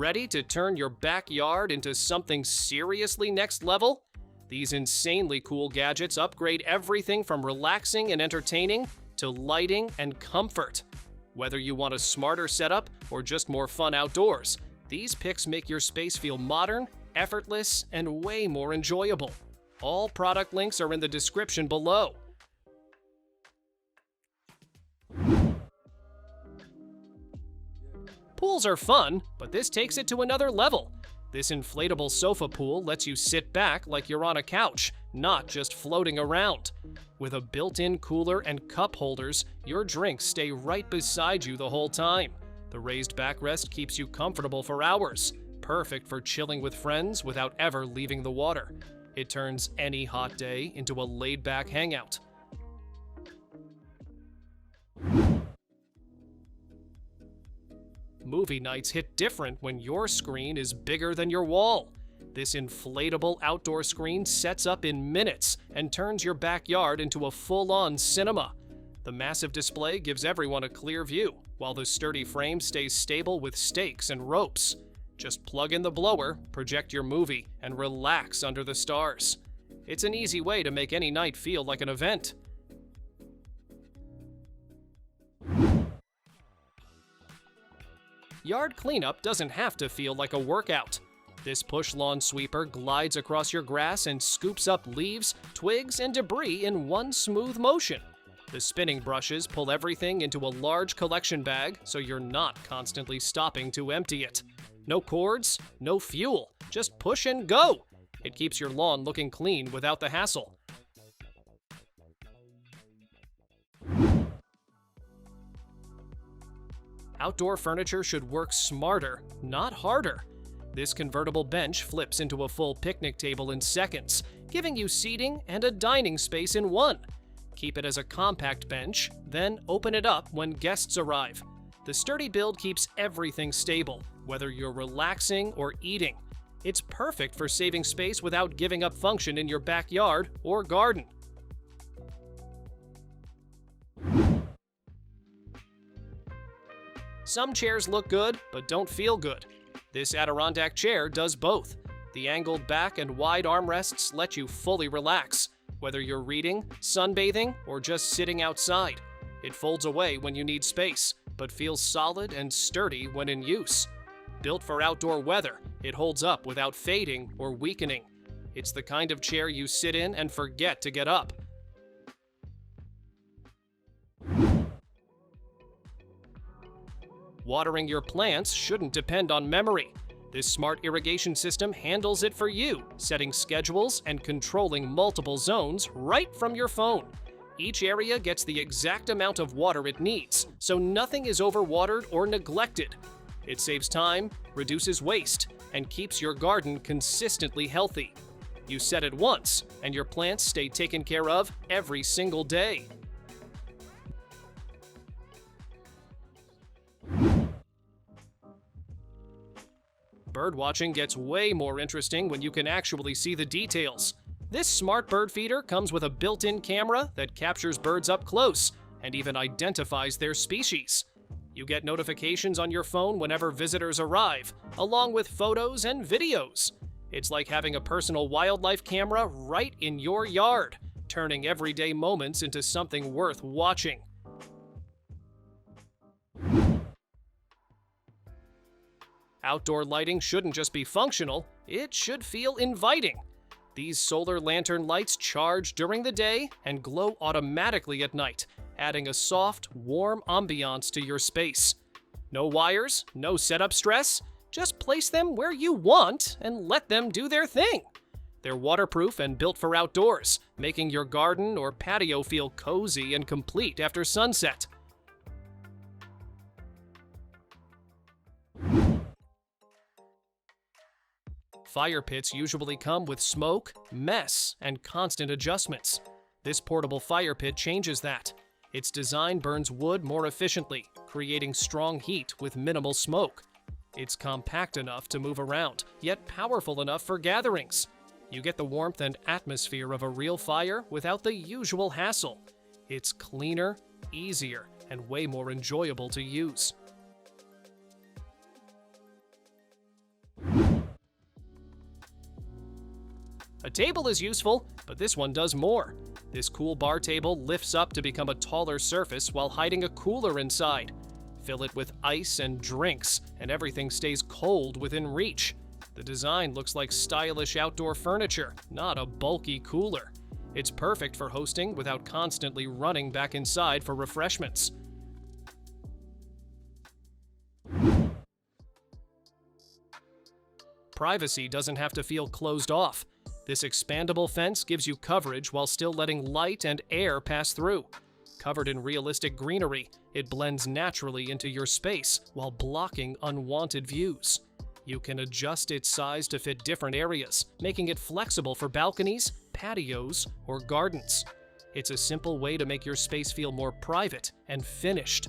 Ready to turn your backyard into something seriously next level? These insanely cool gadgets upgrade everything from relaxing and entertaining to lighting and comfort. Whether you want a smarter setup or just more fun outdoors, these picks make your space feel modern, effortless, and way more enjoyable. All product links are in the description below. Pools are fun, but this takes it to another level. This inflatable sofa pool lets you sit back like you're on a couch, not just floating around. With a built-in cooler and cup holders, your drinks stay right beside you the whole time. The raised backrest keeps you comfortable for hours, perfect for chilling with friends without ever leaving the water. It turns any hot day into a laid-back hangout. Movie nights hit different when your screen is bigger than your wall. This inflatable outdoor screen sets up in minutes and turns your backyard into a full-on cinema. The massive display gives everyone a clear view, while the sturdy frame stays stable with stakes and ropes. Just plug in the blower, project your movie, and relax under the stars. It's an easy way to make any night feel like an event. Yard cleanup doesn't have to feel like a workout. This push lawn sweeper glides across your grass and scoops up leaves, twigs, and debris in one smooth motion. The spinning brushes pull everything into a large collection bag so you're not constantly stopping to empty it. No cords, no fuel, just push and go. It keeps your lawn looking clean without the hassle. Outdoor furniture should work smarter, not harder. This convertible bench flips into a full picnic table in seconds, giving you seating and a dining space in one. Keep it as a compact bench, then open it up when guests arrive. The sturdy build keeps everything stable, whether you're relaxing or eating. It's perfect for saving space without giving up function in your backyard or garden. Some chairs look good, but don't feel good. This Adirondack chair does both. The angled back and wide armrests let you fully relax, whether you're reading, sunbathing, or just sitting outside. It folds away when you need space, but feels solid and sturdy when in use. Built for outdoor weather, it holds up without fading or weakening. It's the kind of chair you sit in and forget to get up. Watering your plants shouldn't depend on memory. This smart irrigation system handles it for you, setting schedules and controlling multiple zones right from your phone. Each area gets the exact amount of water it needs, so nothing is overwatered or neglected. It saves time, reduces waste, and keeps your garden consistently healthy. You set it once, and your plants stay taken care of every single day. Birdwatching gets way more interesting when you can actually see the details. This smart bird feeder comes with a built-in camera that captures birds up close and even identifies their species. You get notifications on your phone whenever visitors arrive, along with photos and videos. It's like having a personal wildlife camera right in your yard, turning everyday moments into something worth watching. Outdoor lighting shouldn't just be functional, it should feel inviting. These solar lantern lights charge during the day and glow automatically at night, adding a soft, warm ambiance to your space. No wires, no setup stress, just place them where you want and let them do their thing. They're waterproof and built for outdoors, making your garden or patio feel cozy and complete after sunset. Fire pits usually come with smoke, mess, and constant adjustments. This portable fire pit changes that. Its design burns wood more efficiently, creating strong heat with minimal smoke. It's compact enough to move around, yet powerful enough for gatherings. You get the warmth and atmosphere of a real fire without the usual hassle. It's cleaner, easier, and way more enjoyable to use. A table is useful, but this one does more. This cool bar table lifts up to become a taller surface while hiding a cooler inside. Fill it with ice and drinks, and everything stays cold within reach. The design looks like stylish outdoor furniture, not a bulky cooler. It's perfect for hosting without constantly running back inside for refreshments. Privacy doesn't have to feel closed off. This expandable fence gives you coverage while still letting light and air pass through. Covered in realistic greenery, it blends naturally into your space while blocking unwanted views. You can adjust its size to fit different areas, making it flexible for balconies, patios, or gardens. It's a simple way to make your space feel more private and finished.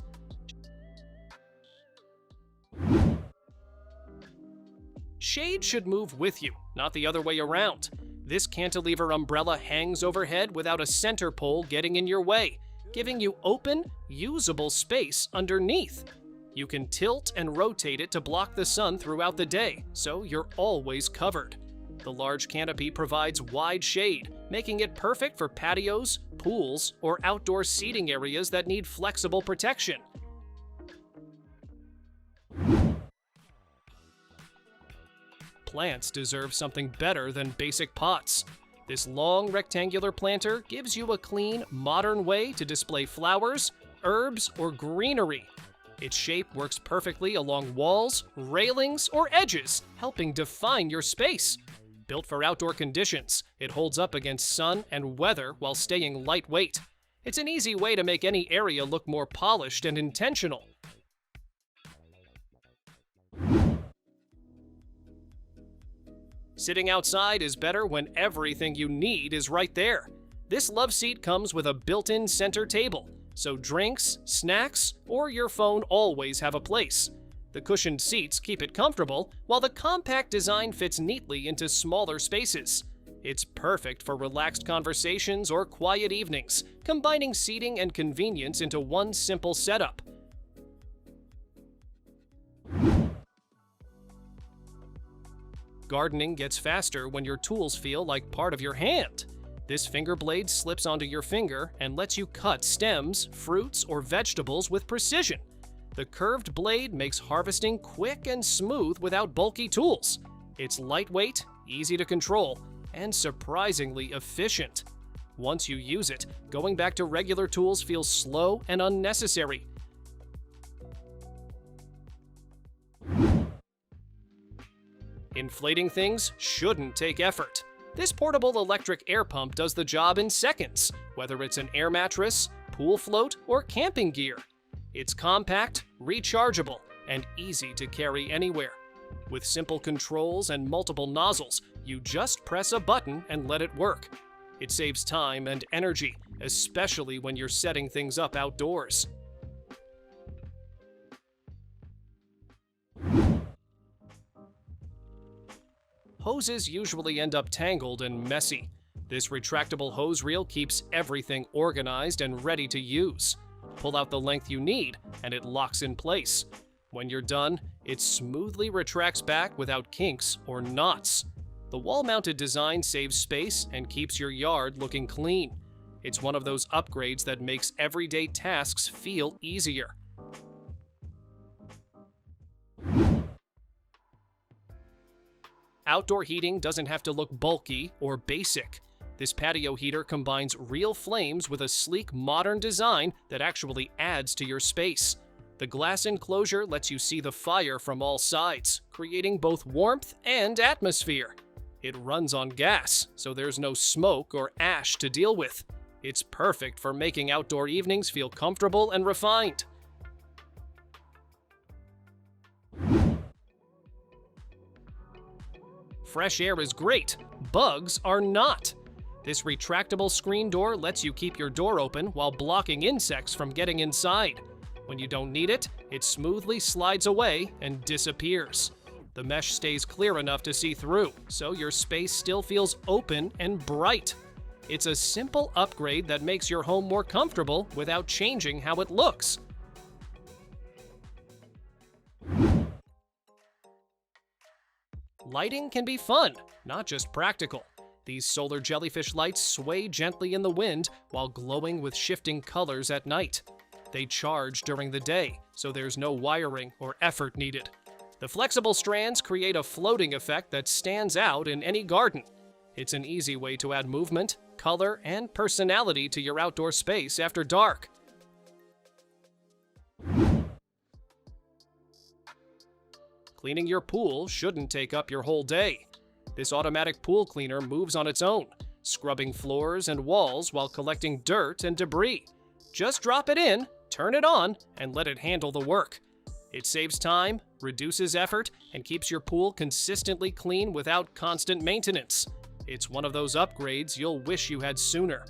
Shade should move with you, not the other way around. This cantilever umbrella hangs overhead without a center pole getting in your way, giving you open, usable space underneath. You can tilt and rotate it to block the sun throughout the day, so you're always covered. The large canopy provides wide shade, making it perfect for patios, pools, or outdoor seating areas that need flexible protection. Plants deserve something better than basic pots. This long rectangular planter gives you a clean, modern way to display flowers, herbs, or greenery. Its shape works perfectly along walls, railings, or edges, helping define your space. Built for outdoor conditions, it holds up against sun and weather while staying lightweight. It's an easy way to make any area look more polished and intentional. Sitting outside is better when everything you need is right there. This love seat comes with a built-in center table, so drinks, snacks, or your phone always have a place. The cushioned seats keep it comfortable, while the compact design fits neatly into smaller spaces. It's perfect for relaxed conversations or quiet evenings, combining seating and convenience into one simple setup. Gardening gets faster when your tools feel like part of your hand. This finger blade slips onto your finger and lets you cut stems, fruits, or vegetables with precision. The curved blade makes harvesting quick and smooth without bulky tools. It's lightweight, easy to control, and surprisingly efficient. Once you use it, going back to regular tools feels slow and unnecessary. Inflating things shouldn't take effort. This portable electric air pump does the job in seconds, whether it's an air mattress, pool float, or camping gear. It's compact, rechargeable, and easy to carry anywhere. With simple controls and multiple nozzles, you just press a button and let it work. It saves time and energy, especially when you're setting things up outdoors. Hoses usually end up tangled and messy. This retractable hose reel keeps everything organized and ready to use. Pull out the length you need, and it locks in place. When you're done, it smoothly retracts back without kinks or knots. The wall-mounted design saves space and keeps your yard looking clean. It's one of those upgrades that makes everyday tasks feel easier. Outdoor heating doesn't have to look bulky or basic. This patio heater combines real flames with a sleek, modern design that actually adds to your space. The glass enclosure lets you see the fire from all sides, creating both warmth and atmosphere. It runs on gas, so there's no smoke or ash to deal with. It's perfect for making outdoor evenings feel comfortable and refined. Fresh air is great, bugs are not. This retractable screen door lets you keep your door open while blocking insects from getting inside. When you don't need it, it smoothly slides away and disappears. The mesh stays clear enough to see through, so your space still feels open and bright. It's a simple upgrade that makes your home more comfortable without changing how it looks. Lighting can be fun, not just practical. These solar jellyfish lights sway gently in the wind while glowing with shifting colors at night. They charge during the day, so there's no wiring or effort needed. The flexible strands create a floating effect that stands out in any garden. It's an easy way to add movement, color, and personality to your outdoor space after dark. Cleaning your pool shouldn't take up your whole day. This automatic pool cleaner moves on its own, scrubbing floors and walls while collecting dirt and debris. Just drop it in, turn it on, and let it handle the work. It saves time, reduces effort, and keeps your pool consistently clean without constant maintenance. It's one of those upgrades you'll wish you had sooner.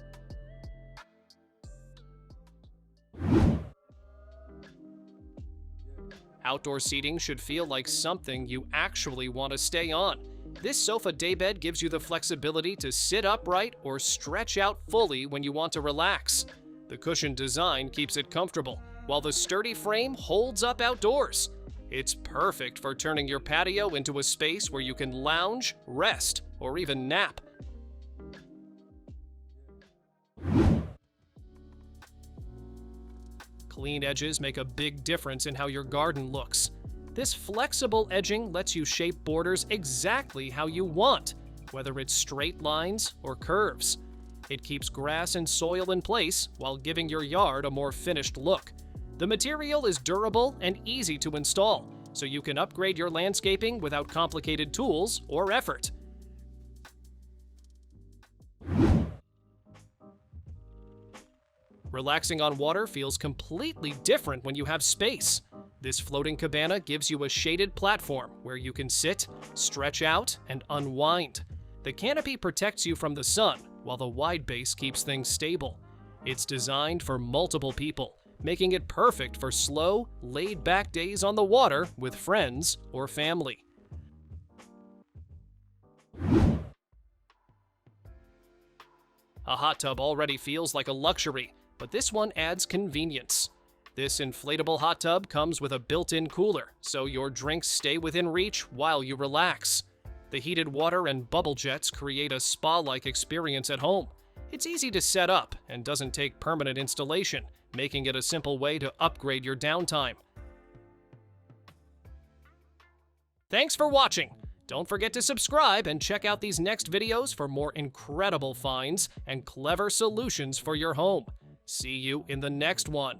Outdoor seating should feel like something you actually want to stay on. This sofa daybed gives you the flexibility to sit upright or stretch out fully when you want to relax. The cushioned design keeps it comfortable, while the sturdy frame holds up outdoors. It's perfect for turning your patio into a space where you can lounge, rest, or even nap. Clean edges make a big difference in how your garden looks. This flexible edging lets you shape borders exactly how you want, whether it's straight lines or curves. It keeps grass and soil in place while giving your yard a more finished look. The material is durable and easy to install, so you can upgrade your landscaping without complicated tools or effort. Relaxing on water feels completely different when you have space. This floating cabana gives you a shaded platform where you can sit, stretch out, and unwind. The canopy protects you from the sun, while the wide base keeps things stable. It's designed for multiple people, making it perfect for slow, laid-back days on the water with friends or family. A hot tub already feels like a luxury, but this one adds convenience. This inflatable hot tub comes with a built-in cooler, so your drinks stay within reach while you relax. The heated water and bubble jets create a spa-like experience at home. It's easy to set up and doesn't take permanent installation, making it a simple way to upgrade your downtime. Thanks for watching! Don't forget to subscribe and check out these next videos for more incredible finds and clever solutions for your home. See you in the next one.